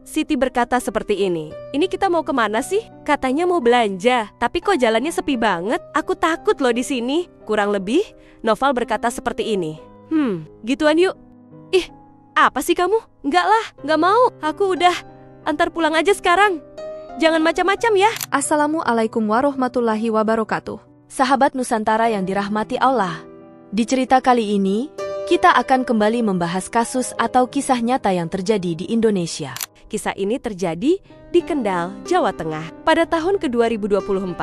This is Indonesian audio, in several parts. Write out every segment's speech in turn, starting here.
Siti berkata seperti ini. Ini kita mau kemana sih? Katanya mau belanja, tapi kok jalannya sepi banget. Aku takut loh di sini. Kurang lebih, Noval berkata seperti ini. Gituan yuk. Ih, apa sih kamu? Enggak lah, enggak mau. Aku udah. Antar pulang aja sekarang. Jangan macam-macam ya. Assalamualaikum warahmatullahi wabarakatuh. Sahabat Nusantara yang dirahmati Allah. Di cerita kali ini, kita akan kembali membahas kasus atau kisah nyata yang terjadi di Indonesia. Kisah ini terjadi di Kendal, Jawa Tengah pada tahun ke-2024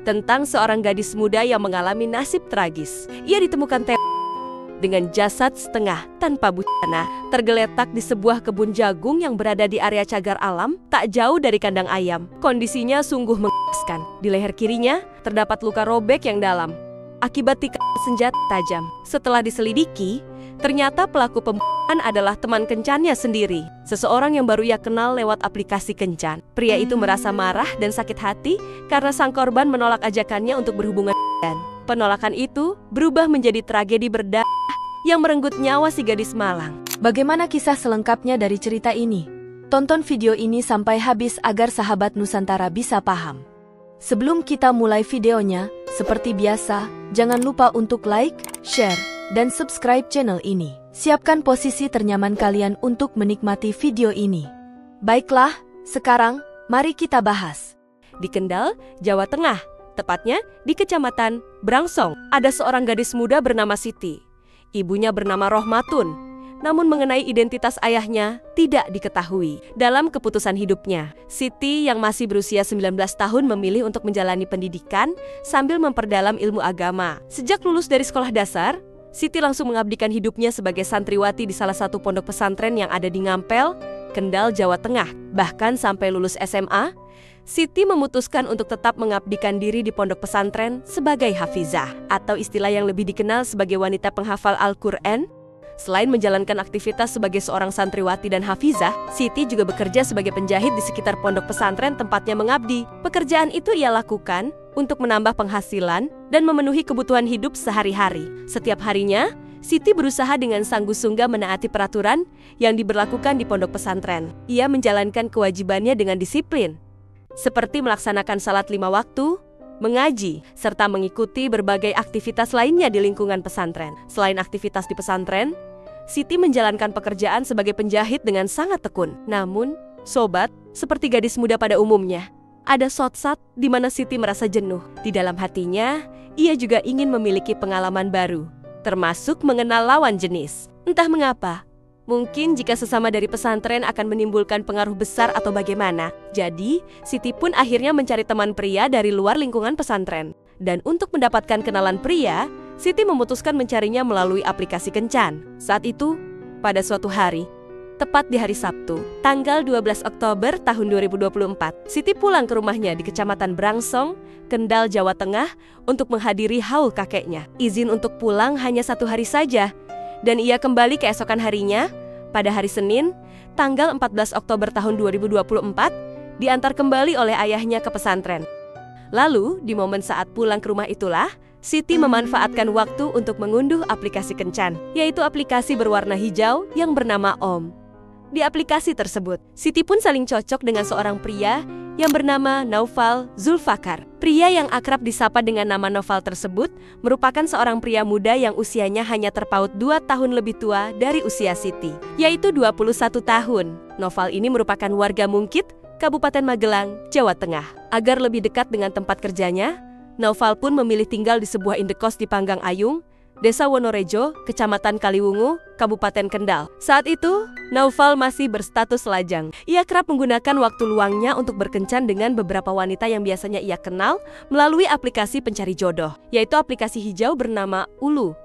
tentang seorang gadis muda yang mengalami nasib tragis. Ia ditemukan dengan jasad setengah tanpa busana tergeletak di sebuah kebun jagung yang berada di area cagar alam tak jauh dari kandang ayam. Kondisinya sungguh mengenaskan. Di leher kirinya terdapat luka robek yang dalam akibat tikar senjata tajam. Setelah diselidiki, ternyata pelaku pembunuhan adalah teman kencannya sendiri, seseorang yang baru ia kenal lewat aplikasi kencan. Pria itu merasa marah dan sakit hati karena sang korban menolak ajakannya untuk berhubungan, dan penolakan itu berubah menjadi tragedi berdarah yang merenggut nyawa si gadis malang. Bagaimana kisah selengkapnya dari cerita ini? Tonton video ini sampai habis agar sahabat Nusantara bisa paham. Sebelum kita mulai videonya, seperti biasa, jangan lupa untuk like, share, dan subscribe channel ini. Siapkan posisi ternyaman kalian untuk menikmati video ini. Baiklah, sekarang mari kita bahas. Di Kendal, Jawa Tengah, tepatnya di Kecamatan Brangsong, ada seorang gadis muda bernama Siti. Ibunya bernama Rohmatun. Namun mengenai identitas ayahnya tidak diketahui. Dalam keputusan hidupnya, Siti yang masih berusia 19 tahun memilih untuk menjalani pendidikan sambil memperdalam ilmu agama. Sejak lulus dari sekolah dasar, Siti langsung mengabdikan hidupnya sebagai santriwati di salah satu pondok pesantren yang ada di Ngampel, Kendal, Jawa Tengah. Bahkan sampai lulus SMA, Siti memutuskan untuk tetap mengabdikan diri di pondok pesantren sebagai hafizah, atau istilah yang lebih dikenal sebagai wanita penghafal Al-Quran. Selain menjalankan aktivitas sebagai seorang santriwati dan hafizah, Siti juga bekerja sebagai penjahit di sekitar pondok pesantren tempatnya mengabdi. Pekerjaan itu ia lakukan untuk menambah penghasilan dan memenuhi kebutuhan hidup sehari-hari. Setiap harinya, Siti berusaha dengan sanggup-sungguh menaati peraturan yang diberlakukan di pondok pesantren. Ia menjalankan kewajibannya dengan disiplin, seperti melaksanakan salat 5 waktu, mengaji, serta mengikuti berbagai aktivitas lainnya di lingkungan pesantren. Selain aktivitas di pesantren, Siti menjalankan pekerjaan sebagai penjahit dengan sangat tekun. Namun, sobat, seperti gadis muda pada umumnya, ada saat-saat di mana Siti merasa jenuh. Di dalam hatinya, ia juga ingin memiliki pengalaman baru, termasuk mengenal lawan jenis. Entah mengapa, mungkin jika sesama dari pesantren akan menimbulkan pengaruh besar atau bagaimana. Jadi, Siti pun akhirnya mencari teman pria dari luar lingkungan pesantren. Dan untuk mendapatkan kenalan pria, Siti memutuskan mencarinya melalui aplikasi kencan. Saat itu, pada suatu hari, tepat di hari Sabtu, tanggal 12 Oktober tahun 2024, Siti pulang ke rumahnya di Kecamatan Brangsong, Kendal, Jawa Tengah untuk menghadiri haul kakeknya. Izin untuk pulang hanya 1 hari saja, dan ia kembali keesokan harinya, pada hari Senin, tanggal 14 Oktober tahun 2024, diantar kembali oleh ayahnya ke pesantren. Lalu, di momen saat pulang ke rumah itulah, Siti memanfaatkan waktu untuk mengunduh aplikasi kencan, yaitu aplikasi berwarna hijau yang bernama Om. Di aplikasi tersebut, Siti pun saling cocok dengan seorang pria yang bernama Naufal Zulfakar. Pria yang akrab disapa dengan nama Naufal tersebut merupakan seorang pria muda yang usianya hanya terpaut 2 tahun lebih tua dari usia Siti, yaitu 21 tahun. Naufal ini merupakan warga Mungkit, Kabupaten Magelang, Jawa Tengah. Agar lebih dekat dengan tempat kerjanya, Naufal pun memilih tinggal di sebuah indekos di Panggang Ayung, Desa Wonorejo, Kecamatan Kaliwungu, Kabupaten Kendal. Saat itu, Naufal masih berstatus lajang. Ia kerap menggunakan waktu luangnya untuk berkencan dengan beberapa wanita yang biasanya ia kenal melalui aplikasi pencari jodoh, yaitu aplikasi hijau bernama Ulu.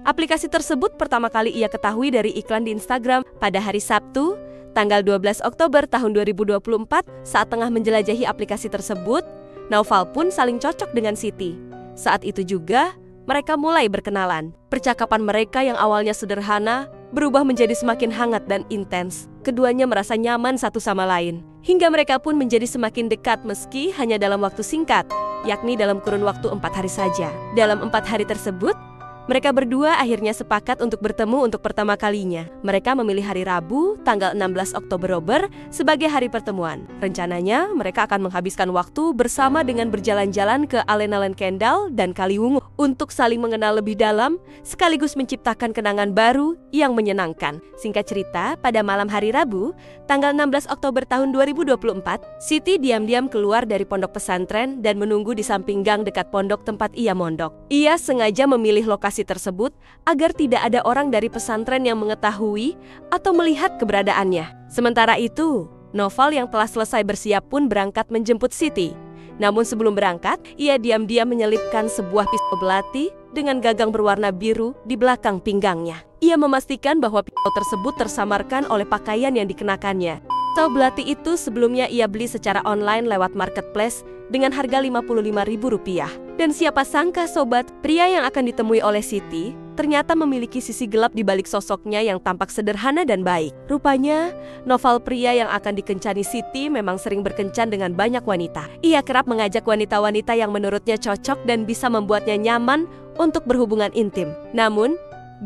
Aplikasi tersebut pertama kali ia ketahui dari iklan di Instagram pada hari Sabtu, tanggal 12 Oktober tahun 2024, saat tengah menjelajahi aplikasi tersebut, Naufal pun saling cocok dengan Siti. Saat itu juga, mereka mulai berkenalan. Percakapan mereka yang awalnya sederhana berubah menjadi semakin hangat dan intens. Keduanya merasa nyaman satu sama lain, hingga mereka pun menjadi semakin dekat meski hanya dalam waktu singkat, yakni dalam kurun waktu 4 hari saja. Dalam 4 hari tersebut, Mereka berdua akhirnya sepakat untuk bertemu untuk pertama kalinya. Mereka memilih hari Rabu, tanggal 16 Oktober sebagai hari pertemuan. Rencananya, mereka akan menghabiskan waktu bersama dengan berjalan-jalan ke alun-alun Kendal dan Kaliwungu untuk saling mengenal lebih dalam, sekaligus menciptakan kenangan baru yang menyenangkan. Singkat cerita, pada malam hari Rabu, tanggal 16 Oktober tahun 2024, Siti diam-diam keluar dari pondok pesantren dan menunggu di samping gang dekat pondok tempat ia mondok. Ia sengaja memilih lokasi tersebut agar tidak ada orang dari pesantren yang mengetahui atau melihat keberadaannya. Sementara itu, Noval yang telah selesai bersiap pun berangkat menjemput Siti. Namun sebelum berangkat, ia diam-diam menyelipkan sebuah pistol belati dengan gagang berwarna biru di belakang pinggangnya. Ia memastikan bahwa pistol tersebut tersamarkan oleh pakaian yang dikenakannya. Pistol belati itu sebelumnya ia beli secara online lewat marketplace dengan harga Rp55.000. Dan siapa sangka sobat, pria yang akan ditemui oleh Siti ternyata memiliki sisi gelap di balik sosoknya yang tampak sederhana dan baik. Rupanya, Noval pria yang akan dikencani Siti memang sering berkencan dengan banyak wanita. Ia kerap mengajak wanita-wanita yang menurutnya cocok dan bisa membuatnya nyaman untuk berhubungan intim. Namun,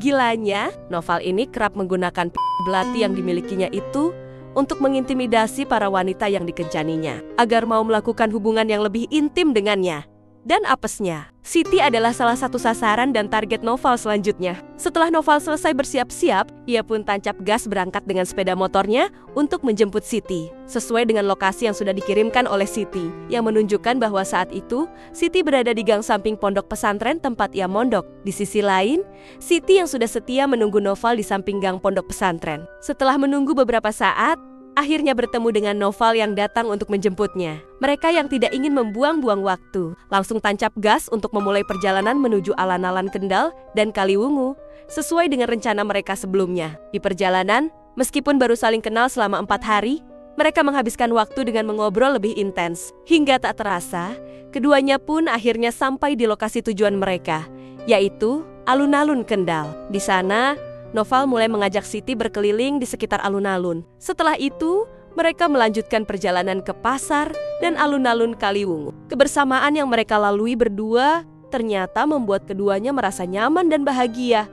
gilanya, Noval ini kerap menggunakan belati yang dimilikinya itu untuk mengintimidasi para wanita yang dikencaninya agar mau melakukan hubungan yang lebih intim dengannya. Dan apesnya, Siti adalah salah satu sasaran dan target Noval selanjutnya. Setelah Noval selesai bersiap-siap, ia pun tancap gas berangkat dengan sepeda motornya untuk menjemput Siti. Sesuai dengan lokasi yang sudah dikirimkan oleh Siti, yang menunjukkan bahwa saat itu, Siti berada di gang samping pondok pesantren tempat ia mondok. Di sisi lain, Siti yang sudah setia menunggu Noval di samping gang pondok pesantren. Setelah menunggu beberapa saat, akhirnya bertemu dengan Noval yang datang untuk menjemputnya. Mereka yang tidak ingin membuang-buang waktu, langsung tancap gas untuk memulai perjalanan menuju alun-alun Kendal dan Kaliwungu, sesuai dengan rencana mereka sebelumnya. Di perjalanan, meskipun baru saling kenal selama 4 hari, mereka menghabiskan waktu dengan mengobrol lebih intens. Hingga tak terasa, keduanya pun akhirnya sampai di lokasi tujuan mereka, yaitu alun-alun Kendal. Di sana, Noval mulai mengajak Siti berkeliling di sekitar alun-alun. Setelah itu, mereka melanjutkan perjalanan ke pasar dan alun-alun Kaliwungu. Kebersamaan yang mereka lalui berdua ternyata membuat keduanya merasa nyaman dan bahagia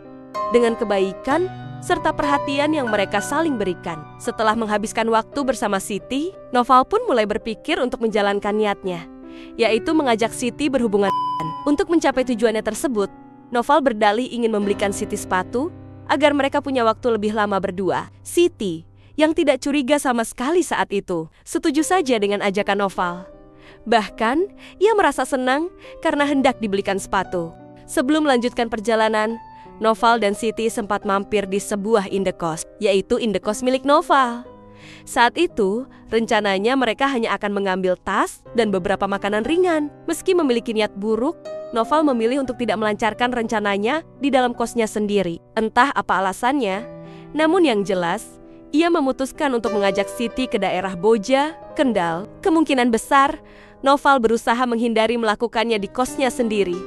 dengan kebaikan serta perhatian yang mereka saling berikan. Setelah menghabiskan waktu bersama Siti, Noval pun mulai berpikir untuk menjalankan niatnya, yaitu mengajak Siti berhubungan. Untuk mencapai tujuannya tersebut, Noval berdalih ingin membelikan Siti sepatu agar mereka punya waktu lebih lama berdua. Siti, yang tidak curiga sama sekali saat itu, setuju saja dengan ajakan Noval. Bahkan, ia merasa senang karena hendak dibelikan sepatu. Sebelum melanjutkan perjalanan, Noval dan Siti sempat mampir di sebuah indekos, yaitu indekos milik Noval. Saat itu, rencananya mereka hanya akan mengambil tas dan beberapa makanan ringan. Meski memiliki niat buruk, Noval memilih untuk tidak melancarkan rencananya di dalam kosnya sendiri. Entah apa alasannya, namun yang jelas, ia memutuskan untuk mengajak Siti ke daerah Boja, Kendal. Kemungkinan besar, Noval berusaha menghindari melakukannya di kosnya sendiri,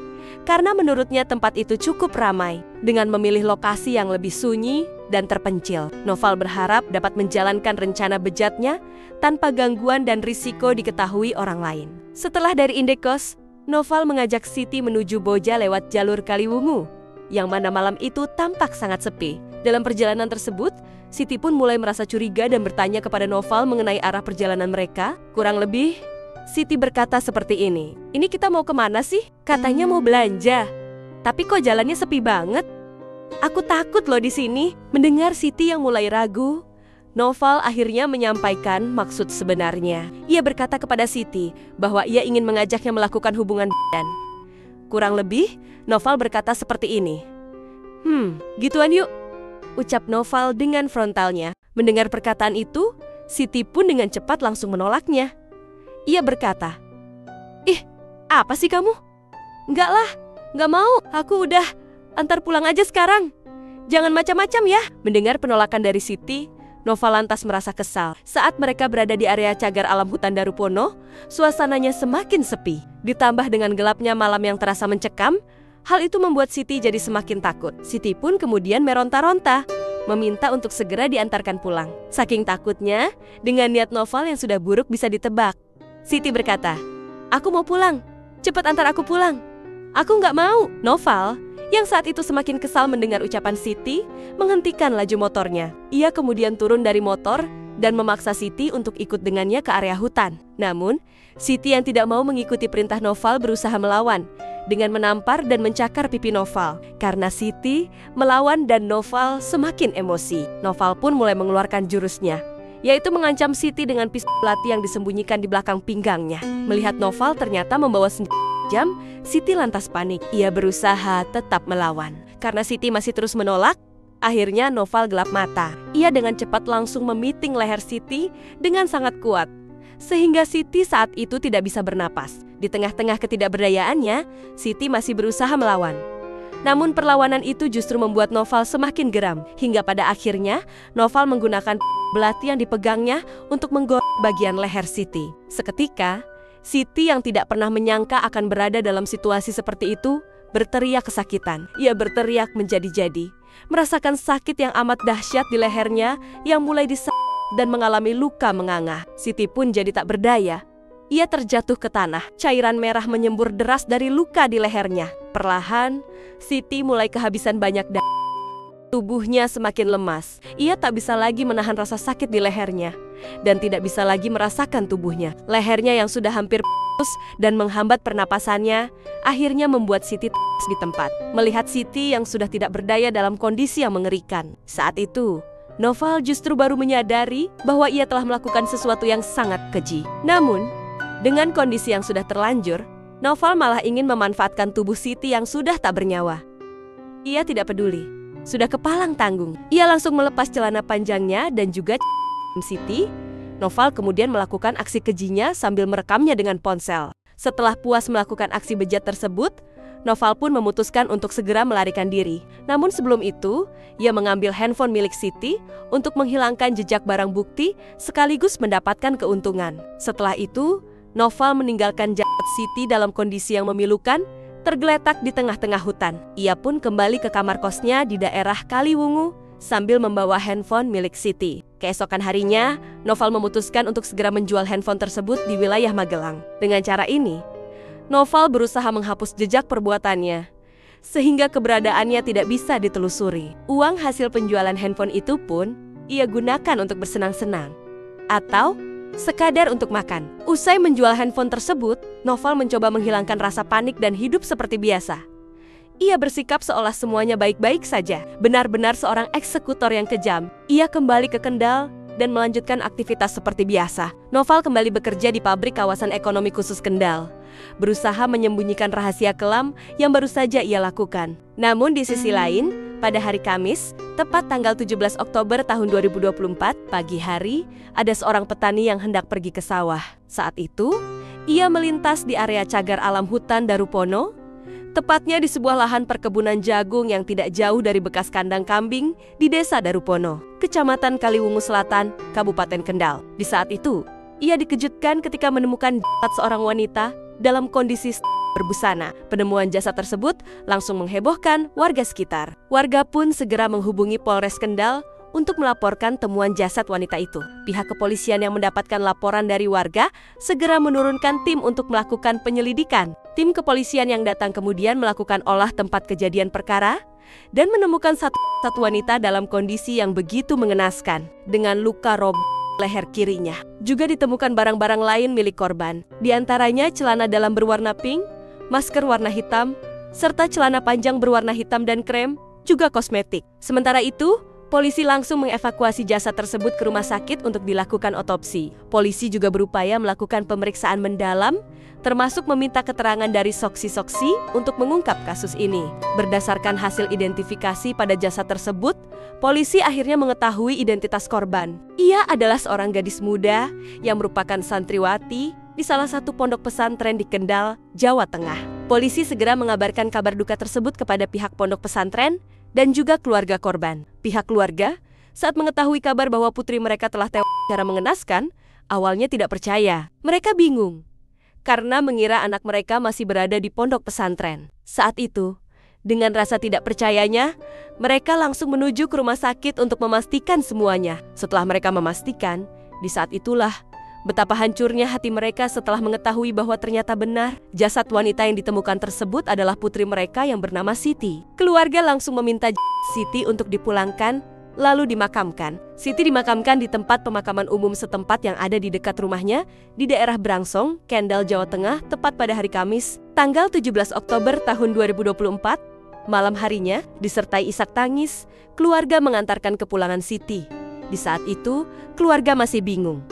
karena menurutnya tempat itu cukup ramai. Dengan memilih lokasi yang lebih sunyi dan terpencil, Noval berharap dapat menjalankan rencana bejatnya tanpa gangguan dan risiko diketahui orang lain. Setelah dari indekos, Noval mengajak Siti menuju Boja lewat jalur Kaliwungu, yang mana malam itu tampak sangat sepi. Dalam perjalanan tersebut, Siti pun mulai merasa curiga dan bertanya kepada Noval mengenai arah perjalanan mereka. Kurang lebih, Siti berkata seperti ini, "Ini kita mau kemana sih? Katanya mau belanja. Tapi kok jalannya sepi banget? Aku takut loh di sini." Mendengar Siti yang mulai ragu, Noval akhirnya menyampaikan maksud sebenarnya. Ia berkata kepada Siti bahwa ia ingin mengajaknya melakukan hubungan badan. Kurang lebih, Noval berkata seperti ini, "Gituan yuk," ucap Noval dengan frontalnya. Mendengar perkataan itu, Siti pun dengan cepat langsung menolaknya. Ia berkata, "Ih, apa sih kamu? Enggak lah, enggak mau. Aku udah, antar pulang aja sekarang. Jangan macam-macam ya." Mendengar penolakan dari Siti, Noval lantas merasa kesal. Saat mereka berada di area cagar alam hutan Darupono, suasananya semakin sepi. Ditambah dengan gelapnya malam yang terasa mencekam, hal itu membuat Siti jadi semakin takut. Siti pun kemudian meronta-ronta, meminta untuk segera diantarkan pulang. Saking takutnya, dengan niat Noval yang sudah buruk bisa ditebak, Siti berkata, "Aku mau pulang, cepat antar aku pulang." "Aku nggak mau." Noval yang saat itu semakin kesal mendengar ucapan Siti, menghentikan laju motornya. Ia kemudian turun dari motor dan memaksa Siti untuk ikut dengannya ke area hutan. Namun, Siti yang tidak mau mengikuti perintah Noval berusaha melawan dengan menampar dan mencakar pipi Noval. Karena Siti melawan dan Noval semakin emosi, Noval pun mulai mengeluarkan jurusnya, yaitu mengancam Siti dengan pisau belati yang disembunyikan di belakang pinggangnya. Melihat Noval ternyata membawa senjata tajam, Siti lantas panik. Ia berusaha tetap melawan. Karena Siti masih terus menolak, akhirnya Noval gelap mata. Ia dengan cepat langsung memiting leher Siti dengan sangat kuat, sehingga Siti saat itu tidak bisa bernapas. Di tengah-tengah ketidakberdayaannya, Siti masih berusaha melawan. Namun perlawanan itu justru membuat Noval semakin geram, hingga pada akhirnya Noval menggunakan belati yang dipegangnya untuk menggorok bagian leher Siti. Seketika, Siti yang tidak pernah menyangka akan berada dalam situasi seperti itu, berteriak kesakitan. Ia berteriak menjadi-jadi, merasakan sakit yang amat dahsyat di lehernya yang mulai dan mengalami luka menganga. Siti pun jadi tak berdaya. Ia terjatuh ke tanah. Cairan merah menyembur deras dari luka di lehernya. Perlahan, Siti mulai kehabisan banyak darah. Tubuhnya semakin lemas. Ia tak bisa lagi menahan rasa sakit di lehernya dan tidak bisa lagi merasakan tubuhnya. Lehernya yang sudah hampir putus dan menghambat pernapasannya akhirnya membuat Siti di tempat. Melihat Siti yang sudah tidak berdaya dalam kondisi yang mengerikan. Saat itu, Noval justru baru menyadari bahwa ia telah melakukan sesuatu yang sangat keji. Namun, dengan kondisi yang sudah terlanjur, Noval malah ingin memanfaatkan tubuh Siti yang sudah tak bernyawa. Ia tidak peduli, sudah kepalang tanggung. Ia langsung melepas celana panjangnya dan juga Siti. Noval kemudian melakukan aksi kejinya sambil merekamnya dengan ponsel. Setelah puas melakukan aksi bejat tersebut, Noval pun memutuskan untuk segera melarikan diri. Namun sebelum itu, ia mengambil handphone milik Siti untuk menghilangkan jejak barang bukti sekaligus mendapatkan keuntungan. Setelah itu, Noval meninggalkan jasad Siti dalam kondisi yang memilukan, tergeletak di tengah-tengah hutan. Ia pun kembali ke kamar kosnya di daerah Kaliwungu sambil membawa handphone milik Siti. Keesokan harinya, Noval memutuskan untuk segera menjual handphone tersebut di wilayah Magelang. Dengan cara ini, Noval berusaha menghapus jejak perbuatannya, sehingga keberadaannya tidak bisa ditelusuri. Uang hasil penjualan handphone itu pun ia gunakan untuk bersenang-senang, atau sekadar untuk makan. Usai menjual handphone tersebut, Noval mencoba menghilangkan rasa panik dan hidup seperti biasa. Ia bersikap seolah semuanya baik-baik saja, benar-benar seorang eksekutor yang kejam. Ia kembali ke Kendal dan melanjutkan aktivitas seperti biasa. Noval kembali bekerja di pabrik kawasan ekonomi khusus Kendal, berusaha menyembunyikan rahasia kelam yang baru saja ia lakukan. Namun di sisi lain, pada hari Kamis, tepat tanggal 17 Oktober tahun 2024, pagi hari, ada seorang petani yang hendak pergi ke sawah. Saat itu, ia melintas di area cagar alam hutan Darupono, tepatnya di sebuah lahan perkebunan jagung yang tidak jauh dari bekas kandang kambing di Desa Darupono, Kecamatan Kaliwungu Selatan, Kabupaten Kendal. Di saat itu, ia dikejutkan ketika menemukan jasad seorang wanita dalam kondisi berbusana. Penemuan jasad tersebut langsung menghebohkan warga sekitar. Warga pun segera menghubungi Polres Kendal untuk melaporkan temuan jasad wanita itu. Pihak kepolisian yang mendapatkan laporan dari warga segera menurunkan tim untuk melakukan penyelidikan. Tim kepolisian yang datang kemudian melakukan olah tempat kejadian perkara dan menemukan satu wanita dalam kondisi yang begitu mengenaskan dengan luka robek leher kirinya. Juga ditemukan barang-barang lain milik korban, di antaranya celana dalam berwarna pink, masker warna hitam, serta celana panjang berwarna hitam dan krem, juga kosmetik. Sementara itu, polisi langsung mengevakuasi jasad tersebut ke rumah sakit untuk dilakukan otopsi. Polisi juga berupaya melakukan pemeriksaan mendalam, termasuk meminta keterangan dari saksi-saksi untuk mengungkap kasus ini. Berdasarkan hasil identifikasi pada jasad tersebut, polisi akhirnya mengetahui identitas korban. Ia adalah seorang gadis muda yang merupakan santriwati di salah satu pondok pesantren di Kendal, Jawa Tengah. Polisi segera mengabarkan kabar duka tersebut kepada pihak pondok pesantren dan juga keluarga korban. Pihak keluarga, saat mengetahui kabar bahwa putri mereka telah tewas secara mengenaskan, awalnya tidak percaya. Mereka bingung, karena mengira anak mereka masih berada di pondok pesantren. Saat itu, dengan rasa tidak percayanya, mereka langsung menuju ke rumah sakit untuk memastikan semuanya. Setelah mereka memastikan, di saat itulah, Betapa hancurnya hati mereka setelah mengetahui bahwa ternyata benar jasad wanita yang ditemukan tersebut adalah putri mereka yang bernama Siti. Keluarga langsung meminta Siti untuk dipulangkan lalu dimakamkan. Siti dimakamkan di tempat pemakaman umum setempat yang ada di dekat rumahnya di daerah Brangsong, Kendal, Jawa Tengah, tepat pada hari Kamis, tanggal 17 Oktober tahun 2024. Malam harinya, disertai isak tangis, keluarga mengantarkan kepulangan Siti. Di saat itu, keluarga masih bingung.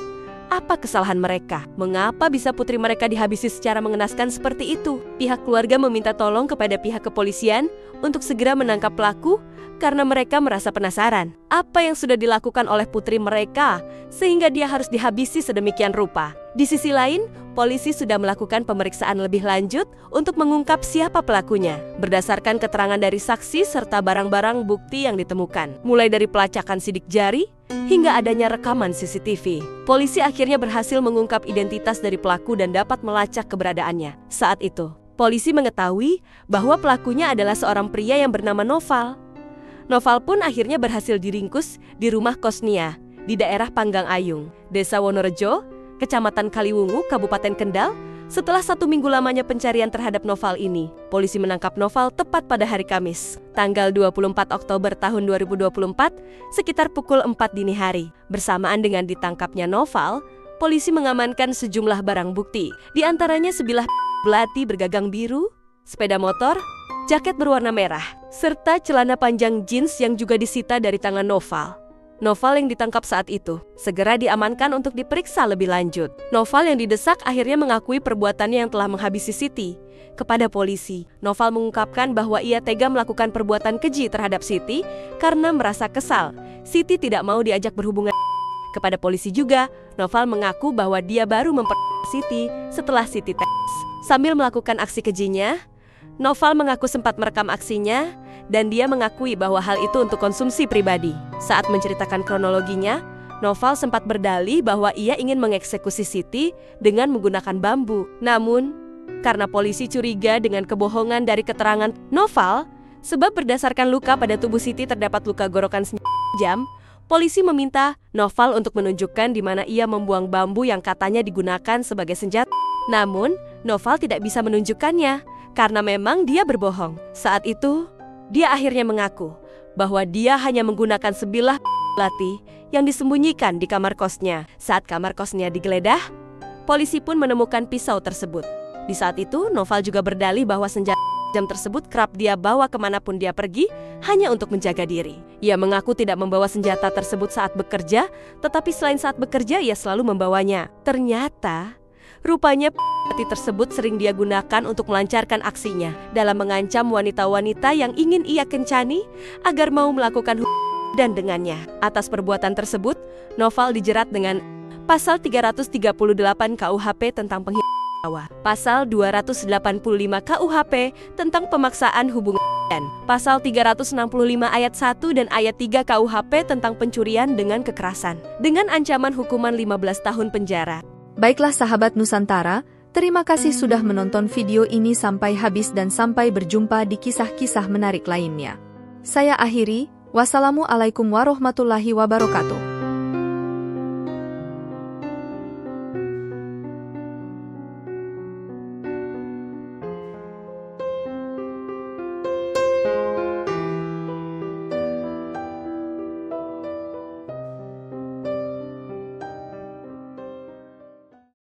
Apa kesalahan mereka? Mengapa bisa putri mereka dihabisi secara mengenaskan seperti itu? Pihak keluarga meminta tolong kepada pihak kepolisian untuk segera menangkap pelaku karena mereka merasa penasaran. Apa yang sudah dilakukan oleh putri mereka sehingga dia harus dihabisi sedemikian rupa? Di sisi lain, polisi sudah melakukan pemeriksaan lebih lanjut untuk mengungkap siapa pelakunya. Berdasarkan keterangan dari saksi serta barang-barang bukti yang ditemukan, mulai dari pelacakan sidik jari hingga adanya rekaman CCTV. Polisi akhirnya berhasil mengungkap identitas dari pelaku dan dapat melacak keberadaannya. Saat itu, polisi mengetahui bahwa pelakunya adalah seorang pria yang bernama Noval. Noval pun akhirnya berhasil diringkus di rumah kosnya di daerah Panggang Ayung, Desa Wonorejo, Kecamatan Kaliwungu, Kabupaten Kendal. Setelah 1 minggu lamanya pencarian terhadap Noval ini, polisi menangkap Noval tepat pada hari Kamis, tanggal 24 Oktober tahun 2024, sekitar pukul 4 dini hari. Bersamaan dengan ditangkapnya Noval, polisi mengamankan sejumlah barang bukti, di antaranya sebilah belati bergagang biru, sepeda motor, jaket berwarna merah, serta celana panjang jeans yang juga disita dari tangan Noval. Noval yang ditangkap saat itu segera diamankan untuk diperiksa lebih lanjut. Noval yang didesak akhirnya mengakui perbuatannya yang telah menghabisi Siti. Kepada polisi, Noval mengungkapkan bahwa ia tega melakukan perbuatan keji terhadap Siti karena merasa kesal Siti tidak mau diajak berhubungan. Kepada polisi juga, Noval mengaku bahwa dia baru Siti setelah Siti tes. Sambil melakukan aksi kejinya, Noval mengaku sempat merekam aksinya dan dia mengakui bahwa hal itu untuk konsumsi pribadi. Saat menceritakan kronologinya, Noval sempat berdalih bahwa ia ingin mengeksekusi Siti dengan menggunakan bambu. Namun, karena polisi curiga dengan kebohongan dari keterangan Noval, sebab berdasarkan luka pada tubuh Siti terdapat luka gorokan jam, polisi meminta Noval untuk menunjukkan di mana ia membuang bambu yang katanya digunakan sebagai senjata. Namun, Noval tidak bisa menunjukkannya karena memang dia berbohong. Saat itu, dia akhirnya mengaku bahwa dia hanya menggunakan sebilah belati yang disembunyikan di kamar kosnya. Saat kamar kosnya digeledah, polisi pun menemukan pisau tersebut. Di saat itu, Noval juga berdalih bahwa senjata jam tersebut kerap dia bawa kemanapun dia pergi hanya untuk menjaga diri. Ia mengaku tidak membawa senjata tersebut saat bekerja, tetapi selain saat bekerja ia selalu membawanya. Ternyata, rupanya belati tersebut sering dia gunakan untuk melancarkan aksinya dalam mengancam wanita-wanita yang ingin ia kencani agar mau melakukan dan dengannya. Atas perbuatan tersebut, Noval dijerat dengan Pasal 338 KUHP tentang penghinaan, Pasal 285 KUHP tentang pemaksaan hubungan, dan Pasal 365 ayat 1 dan ayat 3 KUHP tentang pencurian dengan kekerasan, dengan ancaman hukuman 15 tahun penjara. Baiklah sahabat Nusantara, terima kasih sudah menonton video ini sampai habis dan sampai berjumpa di kisah-kisah menarik lainnya. Saya akhiri, wassalamualaikum warahmatullahi wabarakatuh.